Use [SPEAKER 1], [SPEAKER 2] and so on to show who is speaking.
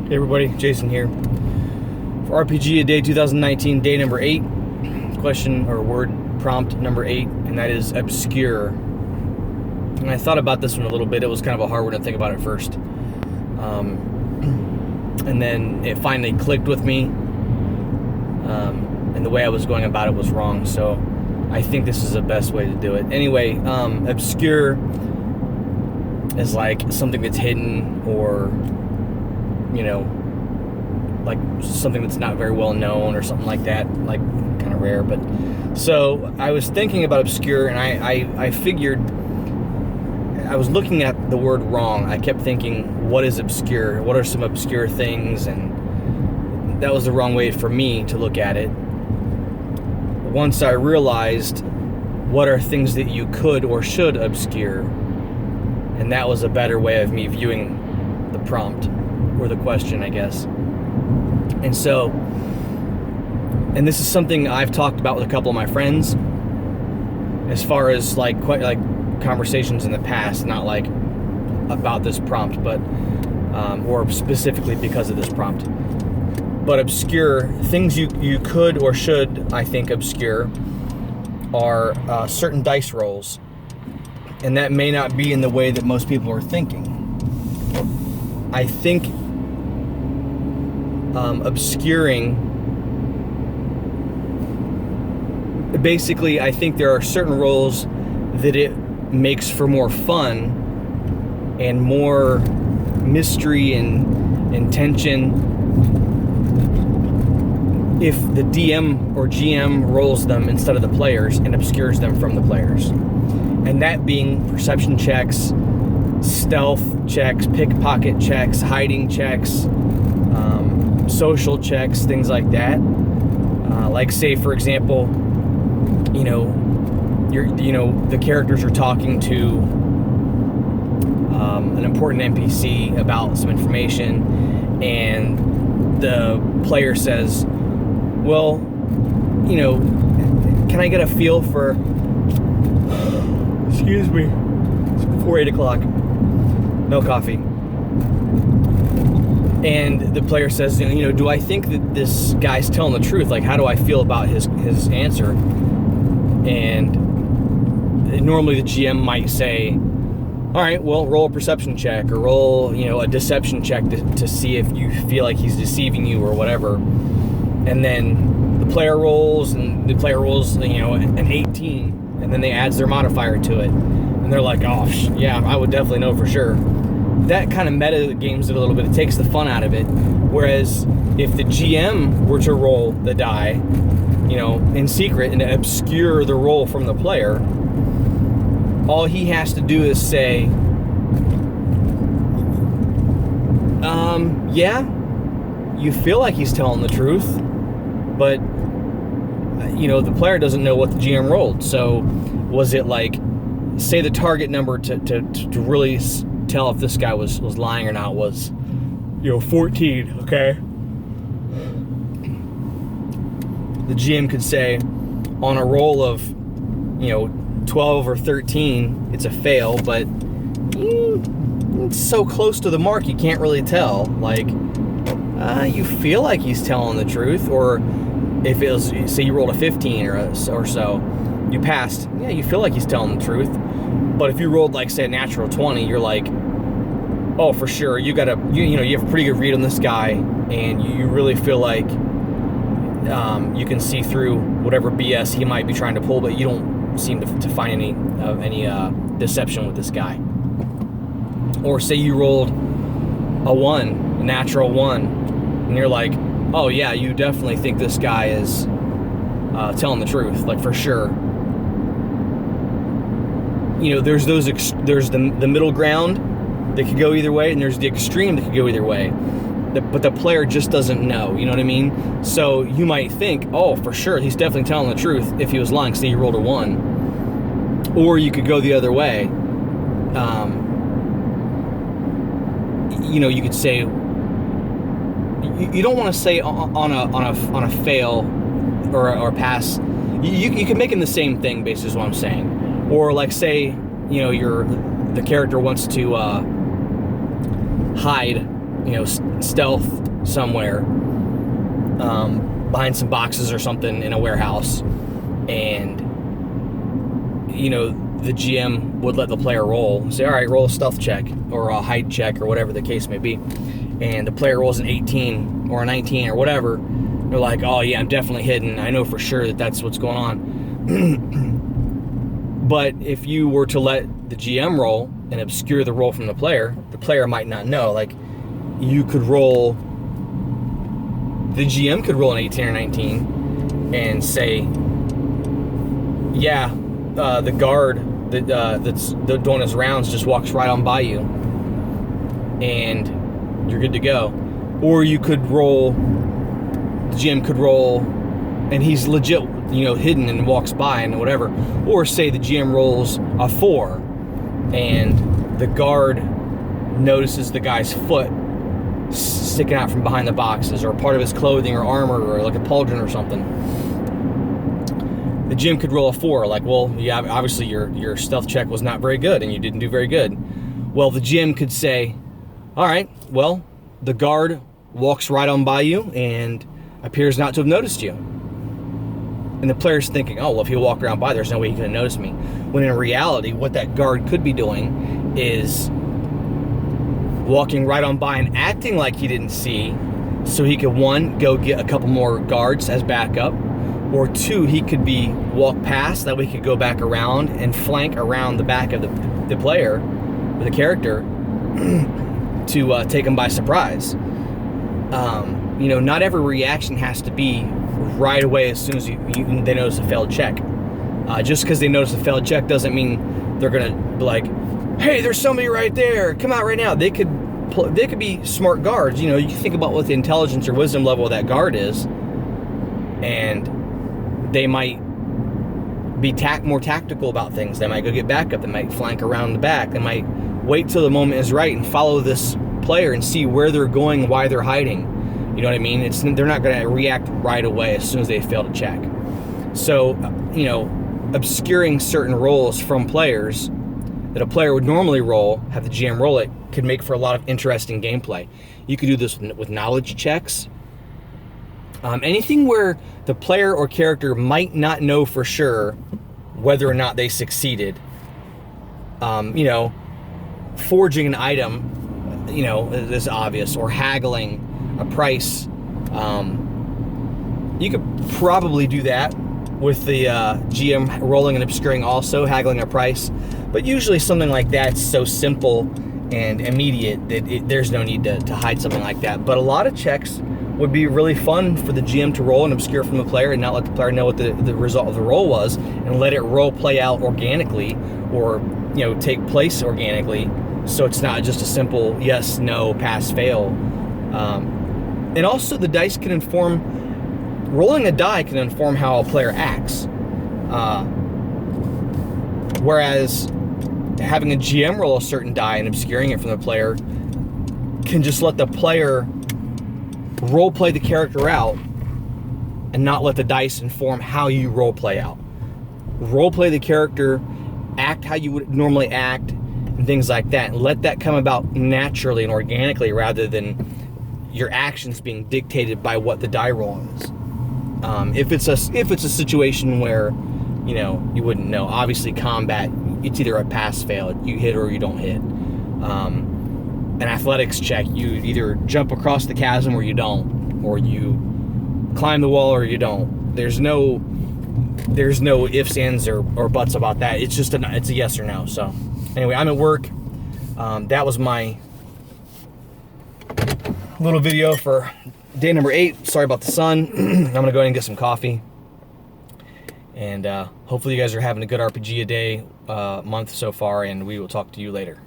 [SPEAKER 1] Hey everybody, Jason here. For RPG A Day 2019, day number 8, question or word prompt number 8, and that is obscure. And I thought about this one a little bit. It was kind of a hard one to think about at first. And then it finally clicked with me. And the way I was going about it was wrong. So I think this is the best way to do it. Anyway, obscure is like something that's hidden or, you know, like something that's not very well known or something like that, like kind of rare. But so I was thinking about obscure, and I figured I was looking at the word wrong. I kept thinking, what is obscure? What are some obscure things? And that was the wrong way for me to look at it. Once I realized what are things that you could or should obscure, and that was a better way of me viewing the prompt or the question, I guess. And so, and this is something I've talked about with a couple of my friends as far as like conversations in the past, not like about this prompt, but or specifically because of this prompt. But obscure things you could or should, I think, obscure are certain dice rolls, and that may not be in the way that most people are thinking. I think obscuring, basically, I think there are certain roles that it makes for more fun and more mystery and tension if the DM or GM rolls them instead of the players and obscures them from the players. And that being perception checks, stealth checks, pickpocket checks, hiding checks, social checks, things like that. Like, say, for example, the characters are talking to an important NPC about some information, and the player says, well, can I get a feel for, excuse me, it's before 8 o'clock, no coffee. And the player says, do I think that this guy's telling the truth? Like, how do I feel about his answer? And normally the GM might say, all right, well, roll a perception check or roll, a deception check to see if you feel like he's deceiving you or whatever. And then the player rolls, and the player rolls, an 18, and then they adds their modifier to it. And they're like, oh, yeah, I would definitely know for sure. That kind of meta games it a little bit. It takes the fun out of it. Whereas if the GM were to roll the die, in secret and obscure the roll from the player, all he has to do is say, yeah, you feel like he's telling the truth, but, the player doesn't know what the GM rolled. So was it like, say the target number to really tell if this guy was lying or not was 14, okay? The GM could say on a roll of 12 or 13 it's a fail, but it's so close to the mark you can't really tell. Like, you feel like he's telling the truth. Or if it was, say you rolled a 15 or so, you passed, yeah, you feel like he's telling the truth. But if you rolled, like, say, a natural 20, you're like, oh, for sure, you have a pretty good read on this guy, and you really feel like you can see through whatever BS he might be trying to pull, but you don't seem to find any deception with this guy. Or say you rolled a natural 1, and you're like, oh yeah, you definitely think this guy is telling the truth, like, for sure. There's the middle ground that could go either way, and there's the extreme that could go either way. But the player just doesn't know, you know what I mean? So you might think, oh, for sure, he's definitely telling the truth if he was lying, say you rolled a 1. Or you could go the other way. You could say, you don't want to say on a fail or pass. You can make him the same thing, basically, is what I'm saying. Or like, say, the character wants to hide stealth somewhere, behind some boxes or something in a warehouse, and the GM would let the player roll, say, all right, roll a stealth check or a hide check or whatever the case may be, and the player rolls an 18 or a 19 or whatever. They're like, oh yeah, I'm definitely hidden. I know for sure that that's what's going on. But if you were to let the GM roll and obscure the roll from the player might not know. Like, the GM could roll an 18 or 19 and say, yeah, the guard that's doing his rounds just walks right on by you, and you're good to go. Or you could roll, the GM could roll, and he's legit, hidden and walks by and whatever. Or say the GM rolls a 4, and the guard notices the guy's foot sticking out from behind the boxes, or part of his clothing or armor, or like a pauldron or something. The GM could roll a 4, like, well, yeah, obviously your stealth check was not very good and you didn't do very good. Well, the GM could say, all right, well, the guard walks right on by you and appears not to have noticed you. And the player's thinking, oh, well, if he'll walk around by, there's no way he could have noticed me. When in reality, what that guard could be doing is walking right on by and acting like he didn't see, so he could, 1, go get a couple more guards as backup, or 2, he could be walk past, that way he could go back around and flank around the back of the player, or the character, to take him by surprise. Not every reaction has to be right away as soon as they notice a failed check. Just because they notice a failed check doesn't mean they're gonna be like, hey, there's somebody right there, come out right now. They could be smart guards. You think about what the intelligence or wisdom level of that guard is, and they might be more tactical about things. They might go get backup. They might flank around the back. They might wait till the moment is right and follow this player and see where they're going, why they're hiding. You know what I mean? They're not going to react right away as soon as they fail to check. So, obscuring certain rolls from players that a player would normally roll, have the GM roll it, could make for a lot of interesting gameplay. You could do this with knowledge checks. Anything where the player or character might not know for sure whether or not they succeeded. Forging an item, is obvious, or haggling a price. You could probably do that with the GM rolling and obscuring also, haggling a price. But usually something like that's so simple and immediate that there's no need to hide something like that. But a lot of checks would be really fun for the GM to roll and obscure from the player and not let the player know what the result of the roll was, and let it play out organically, or take place organically, so it's not just a simple yes, no, pass, fail. And also the dice can rolling a die can inform how a player acts, whereas having a GM roll a certain die and obscuring it from the player can just let the player role play the character out and not let the dice inform how you role play out. Role play the character, act how you would normally act, and things like that, and let that come about naturally and organically, rather than your actions being dictated by what the die roll is. If it's a situation where you wouldn't know, obviously combat, it's either a pass fail, you hit or you don't hit. An athletics check, you either jump across the chasm or you don't, or you climb the wall or you don't. There's no ifs, ands, or buts about that. It's just it's a yes or no. So anyway, I'm at work. That was my little video for day number 8. Sorry about the sun. I'm gonna go ahead and get some coffee, and hopefully you guys are having a good RPG a day month so far, and we will talk to you later.